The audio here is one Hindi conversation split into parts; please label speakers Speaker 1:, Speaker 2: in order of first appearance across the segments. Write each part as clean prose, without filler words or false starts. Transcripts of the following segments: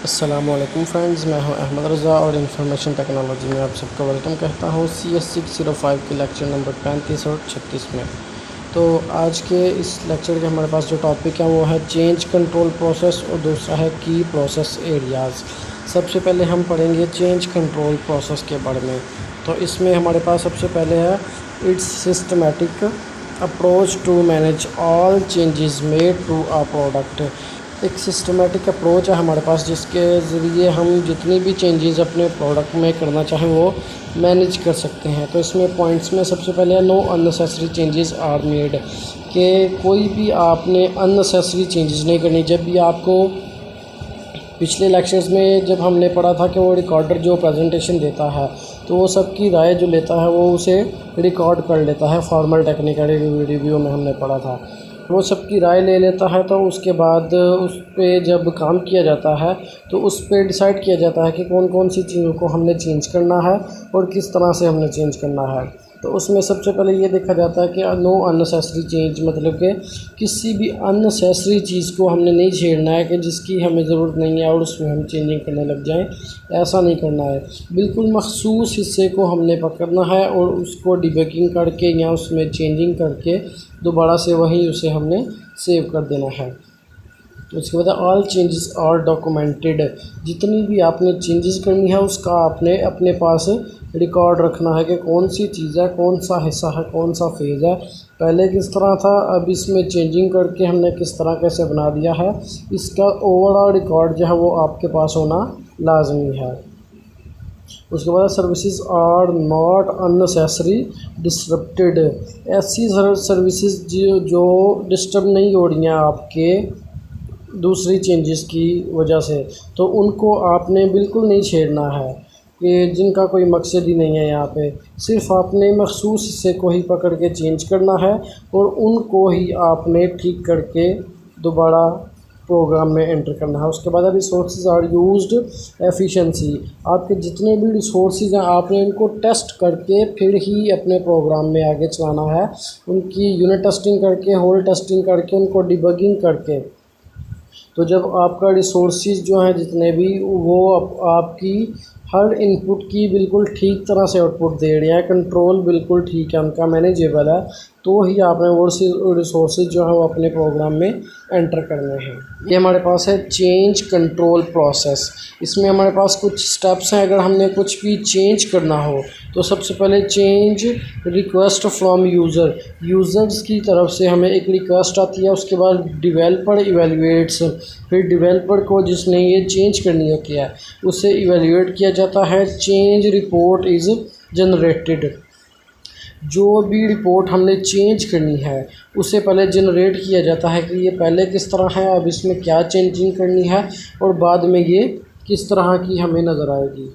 Speaker 1: अस्सलामुअलैकुम फ्रेंड्स, मैं हूं अहमद रज़ा और इंफॉर्मेशन टेक्नोलॉजी में आप सबका वेलकम कहता हूं CS605 के लेक्चर नंबर 35 और 36 में। तो आज के इस लेक्चर के हमारे पास जो टॉपिक है वो है चेंज कंट्रोल प्रोसेस और दूसरा है की प्रोसेस एरियाज़। सबसे पहले हम पढ़ेंगे चेंज कंट्रोल प्रोसेस के बारे में। तो इसमें हमारे पास सबसे पहले है it's systematic approach to manage all changes made to a product. एक सिस्टमेटिक अप्रोच है हमारे पास जिसके ज़रिए हम जितनी भी चेंजेस अपने प्रोडक्ट में करना चाहें वो मैनेज कर सकते हैं। तो इसमें पॉइंट्स में सबसे पहले है no unnecessary changes are made, कि कोई भी आपने अननेसेसरी चेंजेस नहीं करनी। जब भी आपको पिछले लेक्चर्स में जब हमने पढ़ा था कि वो रिकॉर्डर जो प्रेजेंटेशन देता है तो वो सबकी राय जो लेता है वो उसे रिकॉर्ड कर लेता है। फॉर्मल टेक्निकल रिव्यू में हमने पढ़ा था वो सबकी राय ले लेता है। तो उसके बाद उस पर जब काम किया जाता है तो उस पर डिसाइड किया जाता है कि कौन कौन सी चीज़ों को हमने चेंज करना है और किस तरह से हमने चेंज करना है। तो उसमें सबसे पहले ये देखा जाता है कि नो अननेसेसरी चेंज, मतलब कि किसी भी अननेसेसरी चीज़ को हमने नहीं छेड़ना है कि जिसकी हमें ज़रूरत नहीं है और उसमें हम चेंजिंग करने लग जाएं। ऐसा नहीं करना है। बिल्कुल मखसूस हिस्से को हमने पकड़ना है और उसको डिबगिंग करके या उसमें चेंजिंग करके दोबारा से वहीं उसे हमने सेव कर देना है। उसके बाद ऑल चेंजेस आर डॉक्यूमेंटेड, जितनी भी आपने चेंजेस करनी है उसका आपने अपने पास रिकॉर्ड रखना है कि कौन सी चीज़ है, कौन सा हिस्सा है, कौन सा फेज़ है, पहले किस तरह था, अब इसमें चेंजिंग करके हमने किस तरह कैसे बना दिया है। इसका ओवरऑल रिकॉर्ड जो है वो आपके पास होना लाजमी है। उसके बाद services are not unnecessary disrupted, ऐसी सर्विसेज जो डिस्टर्ब नहीं हो रही हैं आपके दूसरी चेंजेस की वजह से, तो उनको आपने बिल्कुल नहीं छेड़ना है कि जिनका कोई मकसद ही नहीं है। यहाँ पे सिर्फ आपने मखसूस हिस्से को ही पकड़ के चेंज करना है और उनको ही आपने ठीक करके दोबारा प्रोग्राम में एंटर करना है। उसके बाद रिसोर्सेज आर यूज्ड एफिशिएंसी, आपके जितने भी रिसोर्सेज हैं आपने इनको टेस्ट करके फिर ही अपने प्रोग्राम में आगे चलाना है। उनकी यूनिट टेस्टिंग करके, होल टेस्टिंग करके, उनको डिबगिंग करके। तो जब आपका रिसोर्सेज जो हैं जितने भी वो आपकी हर इनपुट की बिल्कुल ठीक तरह से आउटपुट दे रहे हैं, कंट्रोल बिल्कुल ठीक है, उनका मैनेजेबल है, तो ही आपने वो रिसोर्सेज जो है वो अपने प्रोग्राम में एंटर करने हैं। ये हमारे पास है चेंज कंट्रोल प्रोसेस। इसमें हमारे पास कुछ स्टेप्स हैं। अगर हमने कुछ भी चेंज करना हो तो सबसे पहले चेंज रिक्वेस्ट फ्रॉम यूज़र्स की तरफ से हमें एक रिक्वेस्ट आती है। उसके बाद डिवेलपर इवेलुएट्स, फिर डिवेलपर को जिसने ये चेंज करनी है किया उसे इवेलुएट किया जाता है। चेंज रिपोर्ट इज़ जनरेटेड, जो भी रिपोर्ट हमने चेंज करनी है उसे पहले जनरेट किया जाता है कि ये पहले किस तरह है, अब इसमें क्या चेंजिंग करनी है और बाद में ये किस तरह की हमें नज़र आएगी।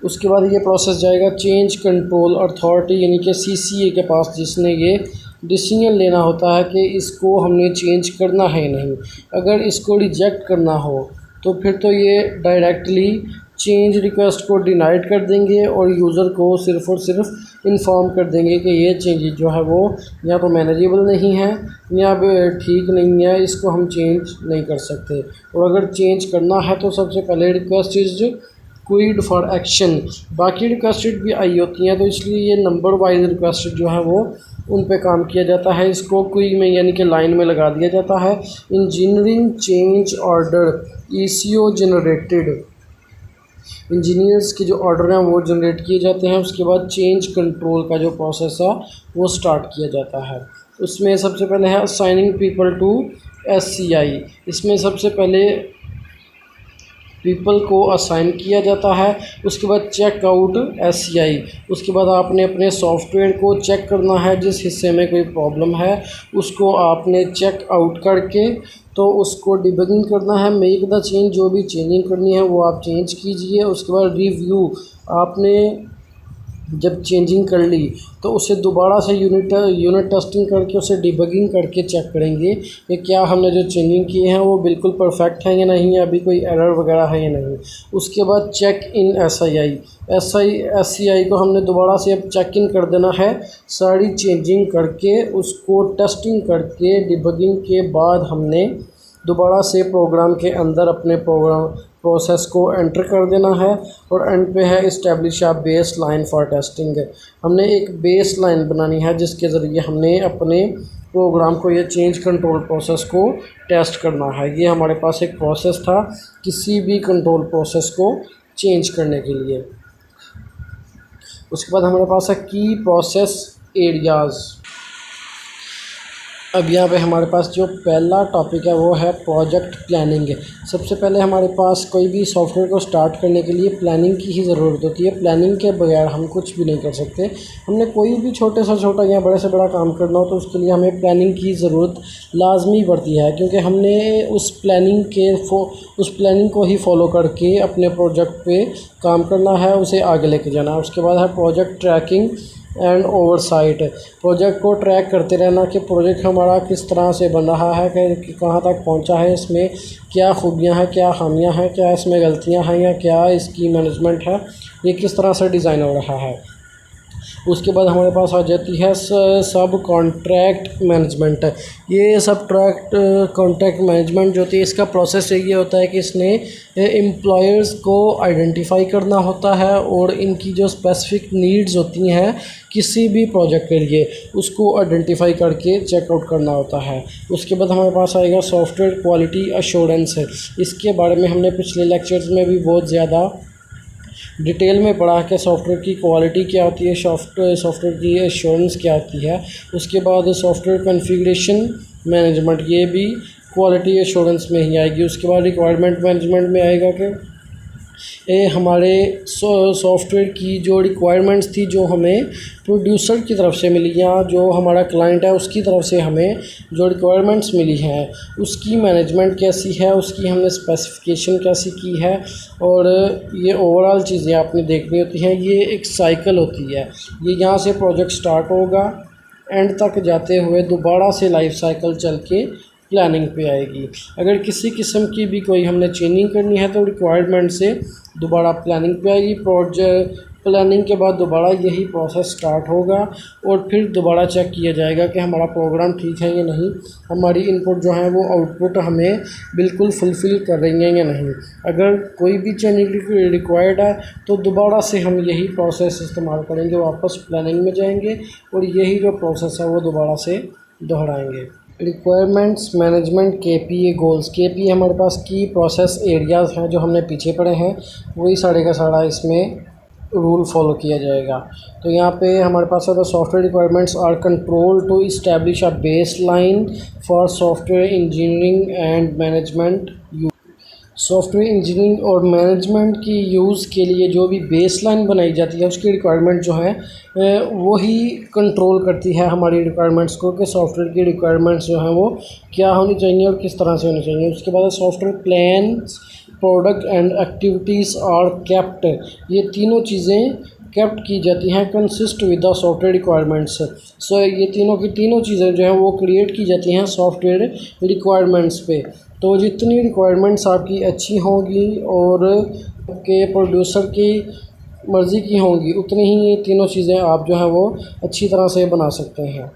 Speaker 1: उसके बाद ये प्रोसेस जाएगा चेंज कंट्रोल अथॉरिटी यानी कि CCA के पास, जिसने ये डिसीजन लेना होता है कि इसको हमने चेंज करना है नहीं। अगर इसको रिजेक्ट करना हो तो फिर तो ये डायरेक्टली चेंज रिक्वेस्ट को डिनाइड कर देंगे और यूज़र को सिर्फ़ और सिर्फ इन्फॉर्म कर देंगे कि ये चेंज जो है वो या तो मैनेजेबल नहीं है या ठीक नहीं है, इसको हम चेंज नहीं कर सकते। और अगर चेंज करना है तो सबसे पहले request is cued for action, बाकी रिक्वेस्टेड भी आई होती हैं, तो इसलिए ये नंबर वाइज रिक्वेस्टेड जो है वो उन पे काम किया जाता है। इसको क्यू में यानी कि लाइन में लगा दिया जाता है। Engineering change order ECO generated, engineers के जो ऑर्डर हैं वो जनरेट किए जाते हैं। उसके बाद चेंज कंट्रोल का जो प्रोसेस है वो स्टार्ट किया जाता है। उसमें सबसे पहले है असाइनिंग पीपल टू SCI, इसमें सबसे पहले पीपल को असाइन किया जाता है। उसके बाद चेक आउट SCI, उसके बाद आपने अपने सॉफ्टवेयर को चेक करना है, जिस हिस्से में कोई प्रॉब्लम है उसको आपने चेक आउट करके तो उसको डिबगिंग करना है। मेक द चेंज, जो भी चेंजिंग करनी है वो आप चेंज कीजिए। उसके बाद रिव्यू, आपने जब चेंजिंग कर ली तो उसे दोबारा से यूनिट टेस्टिंग करके उसे डिबगिंग करके चेक करेंगे कि क्या हमने जो चेंजिंग किए हैं वो बिल्कुल परफेक्ट हैं या नहीं, अभी कोई एरर वगैरह है या नहीं। उसके बाद चेक इन SCI को हमने दोबारा से अब चेक इन कर देना है। सारी चेंजिंग करके उसको टेस्टिंग करके डिबगिंग के बाद हमने दोबारा से प्रोग्राम के अंदर अपने प्रोग्राम प्रोसेस को एंटर कर देना है और एंड पे है establish a base line for testing. हमने एक बेस लाइन बनानी है जिसके ज़रिए हमने अपने प्रोग्राम को ये चेंज कंट्रोल प्रोसेस को टेस्ट करना है। ये हमारे पास एक प्रोसेस था किसी भी कंट्रोल प्रोसेस को चेंज करने के लिए। उसके बाद हमारे पास है की प्रोसेस एरियाज़। अब यहाँ पे हमारे पास जो पहला टॉपिक है वो है प्रोजेक्ट प्लानिंग। सबसे पहले हमारे पास कोई भी सॉफ्टवेयर को स्टार्ट करने के लिए प्लानिंग की ही ज़रूरत होती है। प्लानिंग के बगैर हम कुछ भी नहीं कर सकते। हमने कोई भी छोटे से छोटा या बड़े से बड़ा काम करना हो तो उसके लिए हमें प्लानिंग की ज़रूरत लाजमी पड़ती है, क्योंकि हमने उस प्लानिंग को ही फॉलो करके अपने प्रोजेक्ट पे काम करना है, उसे आगे लेके जाना है। उसके बाद है project tracking and oversight. Project को ट्रैक करते रहना कि प्रोजेक्ट हमारा किस तरह से बन रहा है, कि कहाँ तक पहुंचा है, इसमें क्या खूबियां हैं, क्या खामियां हैं, क्या इसमें गलतियां हैं या क्या इसकी मैनेजमेंट है, ये किस तरह से डिज़ाइन हो रहा है। उसके बाद हमारे पास आ जाती है सब कॉन्ट्रैक्ट मैनेजमेंट। ये सब कॉन्ट्रैक्ट मैनेजमेंट जो होती है इसका प्रोसेस ये होता है कि इसने एम्प्लॉयर्स को आइडेंटिफाई करना होता है और इनकी जो स्पेसिफिक नीड्स होती हैं किसी भी प्रोजेक्ट के लिए उसको आइडेंटिफाई करके चेकआउट करना होता है। उसके बाद हमारे पास आएगा सॉफ्टवेयर क्वालिटी अश्योरेंस। इसके बारे में हमने पिछले लेक्चर्स में भी बहुत ज़्यादा डिटेल में पढ़ा कि सॉफ्टवेयर की क्वालिटी क्या होती है, सॉफ्टवेयर की एश्योरेंस क्या होती है। उसके बाद सॉफ्टवेयर कॉन्फ़िगरेशन मैनेजमेंट, ये भी क्वालिटी एश्योरेंस में ही आएगी। उसके बाद रिक्वायरमेंट मैनेजमेंट में आएगा कि हमारे सॉफ्टवेयर की जो रिक्वायरमेंट्स थी जो हमें प्रोड्यूसर की तरफ से मिली या जो हमारा क्लाइंट है उसकी तरफ से हमें जो रिक्वायरमेंट्स मिली हैं उसकी मैनेजमेंट कैसी है, उसकी हमने स्पेसिफिकेशन कैसी की है, और ये ओवरऑल चीज़ें आपने देखनी होती हैं। ये एक साइकिल होती है, ये यहाँ से प्रोजेक्ट स्टार्ट होगा एंड तक जाते हुए दोबारा से लाइफ साइकिल चल के प्लानिंग पे आएगी। अगर किसी किस्म की भी कोई हमने चेंजिंग करनी है तो रिक्वायरमेंट से दोबारा प्लानिंग पे आएगी। प्रोजेक्ट प्लानिंग के बाद दोबारा यही प्रोसेस स्टार्ट होगा और फिर दोबारा चेक किया जाएगा कि हमारा प्रोग्राम ठीक है या नहीं, हमारी इनपुट जो है वो आउटपुट हमें बिल्कुल फुलफ़िल कर रही है या नहीं। अगर कोई भी चेंजिंग रिक्वायर्ड है तो दोबारा से हम यही प्रोसेस इस्तेमाल करेंगे, वापस प्लानिंग में जाएंगे और यही जो प्रोसेस है वो दोबारा से दोहराएंगे। Requirements management KPA goals. KPA हमारे पास की प्रोसेस एरियाज़ हैं जो हमने पीछे पढ़े हैं, वही सारे का सारा इसमें रूल फॉलो किया जाएगा। तो यहाँ पे हमारे पास है software requirements are control to establish a base line for software engineering and management. Software engineering और मैनेजमेंट की यूज़ के लिए जो भी बेसलाइन बनाई जाती है उसकी रिक्वायरमेंट जो है वही कंट्रोल करती है हमारी रिक्वायरमेंट्स को कि सॉफ्टवेयर की रिक्वायरमेंट्स जो हैं वो क्या होनी चाहिए और किस तरह से होनी चाहिए। उसके बाद software plans product and activities are kept. ये तीनों चीज़ें केप्ट की जाती हैं consist with the software requirements. So ये तीनों की तीनों चीज़ें जो हैं वो क्रिएट की जाती हैं सॉफ्टवेयर रिक्वायरमेंट्स पे। तो जितनी रिक्वायरमेंट्स आपकी अच्छी होंगी और आपके प्रोड्यूसर की मर्ज़ी की होंगी उतनी ही ये तीनों चीज़ें आप जो है वो अच्छी तरह से बना सकते हैं।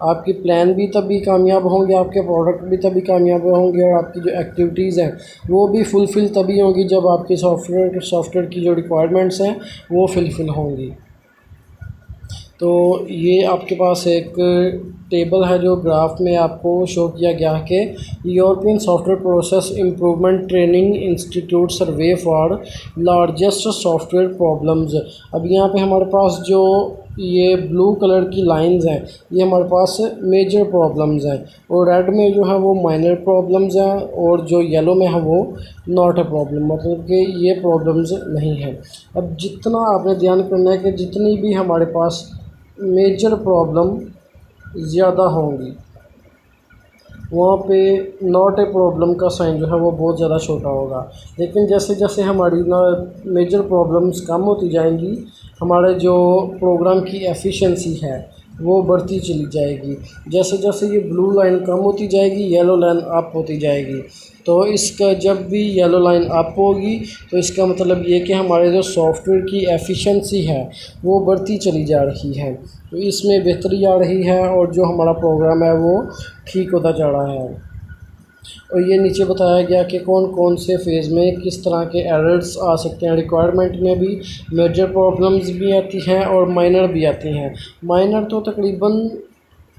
Speaker 1: आपकी प्लान भी तभी कामयाब होंगे, आपके प्रोडक्ट भी तभी कामयाब होंगे और आपकी जो एक्टिविटीज़ हैं वो भी फुलफ़िल तभी होंगी जब आपकी सॉफ्टवेयर की जो रिक्वायरमेंट्स हैं वो फुलफ़िल होंगी। तो ये आपके पास एक टेबल है जो ग्राफ में आपको शो किया गया है कि European software process improvement training institute survey for largest software problems. अब यहाँ पे हमारे पास जो ये ब्लू कलर की लाइंस हैं ये हमारे पास मेजर प्रॉब्लम्स हैं और रेड में जो है वो माइनर प्रॉब्लम्स हैं और जो येलो में है वो नॉट अ प्रॉब्लम, मतलब कि ये प्रॉब्लम्स नहीं हैं। अब जितना आपने ध्यान करना है कि जितनी भी हमारे पास मेजर प्रॉब्लम ज़्यादा होंगी वहाँ पे नॉट ए प्रॉब्लम का साइन जो है वो बहुत ज़्यादा छोटा होगा। लेकिन जैसे जैसे हमारी ना मेजर प्रॉब्लम्स कम होती जाएंगी हमारे जो प्रोग्राम की एफिशिएंसी है वो बढ़ती चली जाएगी। जैसे जैसे ये ब्लू लाइन कम होती जाएगी येलो लाइन अप होती जाएगी। तो इसका जब भी येलो लाइन अप होगी तो इसका मतलब ये कि हमारे जो सॉफ्टवेयर की एफिशिएंसी है वो बढ़ती चली जा रही है, तो इसमें बेहतरी आ रही है और जो हमारा प्रोग्राम है वो ठीक होता जा रहा है। और ये नीचे बताया गया कि कौन कौन से फेज़ में किस तरह के एरर्स आ सकते हैं। रिक्वायरमेंट में भी मेजर प्रॉब्लम्स भी आती हैं और माइनर भी आती हैं। माइनर तो तकरीबन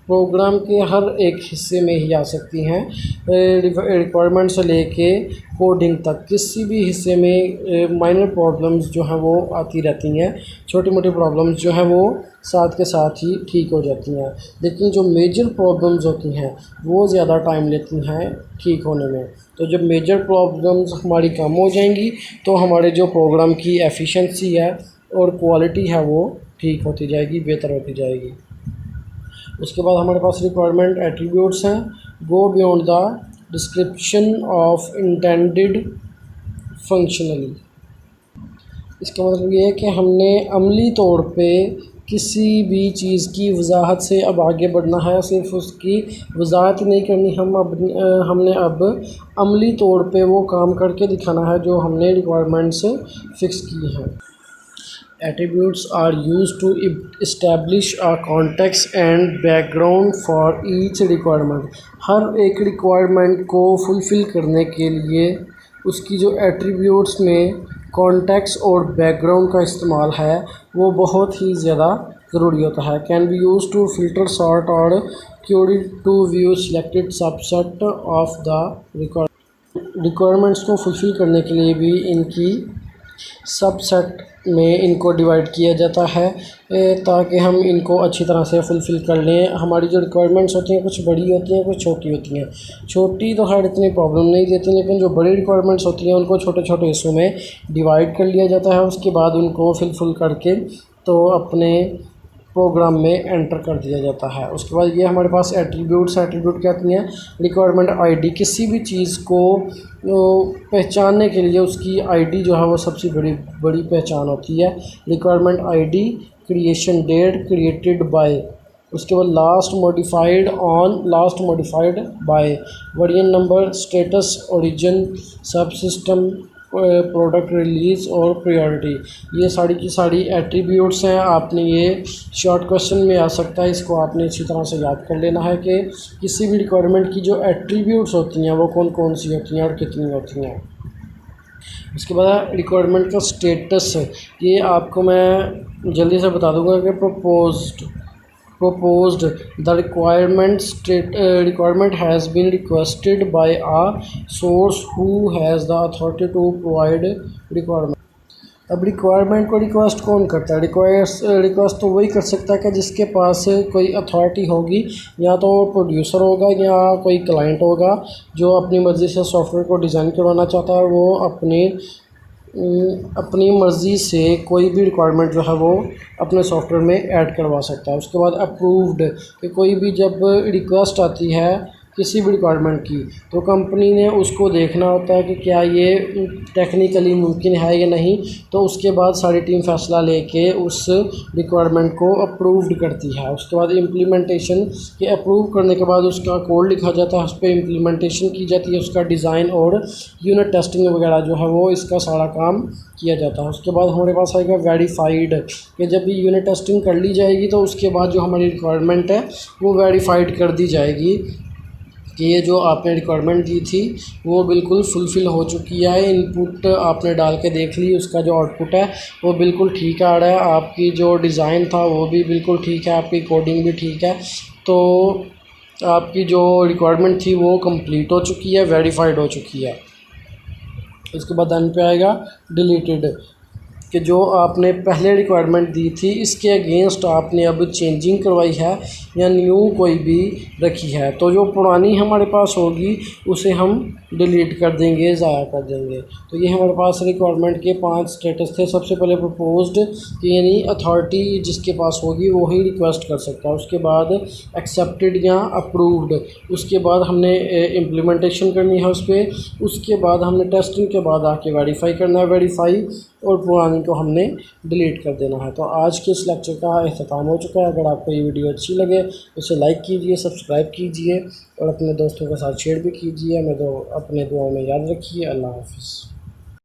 Speaker 1: प्रोग्राम के हर एक हिस्से में ही आ सकती हैं, रिक्वायरमेंट से लेके कोडिंग तक किसी भी हिस्से में माइनर प्रॉब्लम्स जो हैं वो आती रहती हैं। छोटी मोटी प्रॉब्लम्स जो हैं वो साथ के साथ ही ठीक हो जाती हैं, लेकिन जो मेजर प्रॉब्लम्स होती हैं वो ज़्यादा टाइम लेती हैं ठीक होने में। तो जब मेजर प्रॉब्लम्स हमारी कम हो जाएंगी तो हमारे जो प्रोग्राम की एफिशिएंसी है और क्वालिटी है वो ठीक होती जाएगी, बेहतर होती जाएगी। उसके बाद हमारे पास रिक्वायरमेंट एट्रीब्यूट्स हैं। Go beyond the description of intended functionally. इसका मतलब ये है कि हमने अमली तौर पे किसी भी चीज़ की वजाहत से अब आगे बढ़ना है, सिर्फ उसकी वजाहत नहीं करनी, हमने अब अमली तौर पे वो काम करके दिखाना है जो हमने रिक्वायरमेंट्स फिक्स की हैं। Attributes are used to establish a context and background for each requirement। हर एक रिक्वायरमेंट को फुलफ़िल करने के लिए उसकी जो एट्रीब्यूट्स में कॉन्टेक्स्ट और बैकग्राउंड का इस्तेमाल है वो बहुत ही ज़्यादा ज़रूरी होता है। Can be use to filter sort or query to view selected subset of the requirements को फुलफ़िल करने के लिए भी इनकी सबसेट में इनको डिवाइड किया जाता है ताकि हम इनको अच्छी तरह से फुलफ़िल कर लें। हमारी जो रिक्वायरमेंट्स होती हैं कुछ बड़ी होती हैं, कुछ छोटी होती हैं। छोटी तो खैर इतनी प्रॉब्लम नहीं देती, लेकिन जो बड़ी रिक्वायरमेंट्स होती हैं उनको छोटे छोटे हिस्सों में डिवाइड कर लिया जाता है। उसके बाद उनको फुल करके तो अपने प्रोग्राम में एंटर कर दिया जाता है। उसके बाद ये हमारे पास एट्रीब्यूट क्या आती हैं? Requirement ID. किसी भी चीज़ को पहचानने के लिए उसकी आईडी जो है वो सबसे बड़ी पहचान होती है। Requirement ID, creation date, created by, उसके बाद last modified by, version number, status, origin, subsystem, product release और प्रायोरिटी। ये सारी की सारी एट्रीब्यूट्स हैं। आपने ये शॉर्ट क्वेश्चन में आ सकता है, इसको आपने अच्छी तरह से याद कर लेना है कि किसी भी रिक्वायरमेंट की जो एट्रीब्यूट्स होती हैं वो कौन कौन सी होती हैं और कितनी होती हैं। उसके बाद रिक्वायरमेंट का स्टेटस, ये आपको मैं जल्दी से बता दूंगा कि proposed the requirement has been requested by a source who has the authority to provide requirement। अब रिक्वायरमेंट को रिक्वेस्ट कौन करता है? रिक्वेस्ट तो वही कर सकता है कि जिसके पास कोई अथॉरिटी होगी, या तो प्रोड्यूसर होगा या कोई क्लाइंट होगा जो अपनी मर्ज़ी से सॉफ्टवेयर को डिज़ाइन करवाना चाहता है। वो अपनी मर्ज़ी से कोई भी रिक्वायरमेंट जो है वो अपने सॉफ्टवेयर में ऐड करवा सकता है। उसके बाद अप्रूव्ड, कि कोई भी जब रिक्वेस्ट आती है किसी भी रिक्वायरमेंट की तो कंपनी ने उसको देखना होता है कि क्या ये टेक्निकली मुमकिन है या नहीं, तो उसके बाद सारी टीम फैसला लेके उस रिक्वायरमेंट को अप्रूव्ड करती है। उसके बाद इम्प्लीमेंटेशन, के अप्रूव करने के बाद उसका कोड लिखा जाता है, उस पर इम्प्लीमेंटेशन की जाती है, उसका डिज़ाइन और यूनिट टेस्टिंग वगैरह जो है वो इसका सारा काम किया जाता है। उसके बाद हमारे पास आएगा वेरीफाइड, कि जब भी यूनिट टेस्टिंग कर ली जाएगी तो उसके बाद जो हमारी रिक्वायरमेंट है वो वेरीफाइड कर दी जाएगी कि ये जो आपने रिक्वायरमेंट दी थी वो बिल्कुल फुलफ़िल हो चुकी है। इनपुट आपने डाल के देख ली, उसका जो आउटपुट है वो बिल्कुल ठीक आ रहा है, आपकी जो डिज़ाइन था वो भी बिल्कुल ठीक है, आपकी कोडिंग भी ठीक है, तो आपकी जो रिक्वायरमेंट थी वो कंप्लीट हो चुकी है, वेरीफाइड हो चुकी है। उसके बाद एंड पे आएगा डिलीटेड, कि जो आपने पहले रिक्वायरमेंट दी थी इसके अगेंस्ट आपने अब चेंजिंग करवाई है या न्यू कोई भी रखी है, तो जो पुरानी हमारे पास होगी उसे हम डिलीट कर देंगे, ज़ाया कर देंगे। तो ये हमारे पास रिक्वायरमेंट के 5 स्टेटस थे। सबसे पहले प्रपोज्ड, यानी अथॉरिटी जिसके पास होगी वो ही रिक्वेस्ट कर सकता है। उसके बाद एक्सेप्टेड या अप्रूव्ड, उसके बाद हमने इम्प्लीमेंटेशन करनी है उस पर, उसके बाद हमने टेस्टिंग के बाद आके वेरीफाई करना है, वेरीफाई, और पुरानी को हमने डिलीट कर देना है। तो आज के इस लेक्चर का अख्ताम हो चुका है। अगर आपको ये वीडियो अच्छी लगे उसे लाइक कीजिए, सब्सक्राइब कीजिए और अपने दोस्तों के साथ शेयर भी कीजिए। हमें अपने दुआओं में याद रखिए। अल्लाह हाफ़िज़।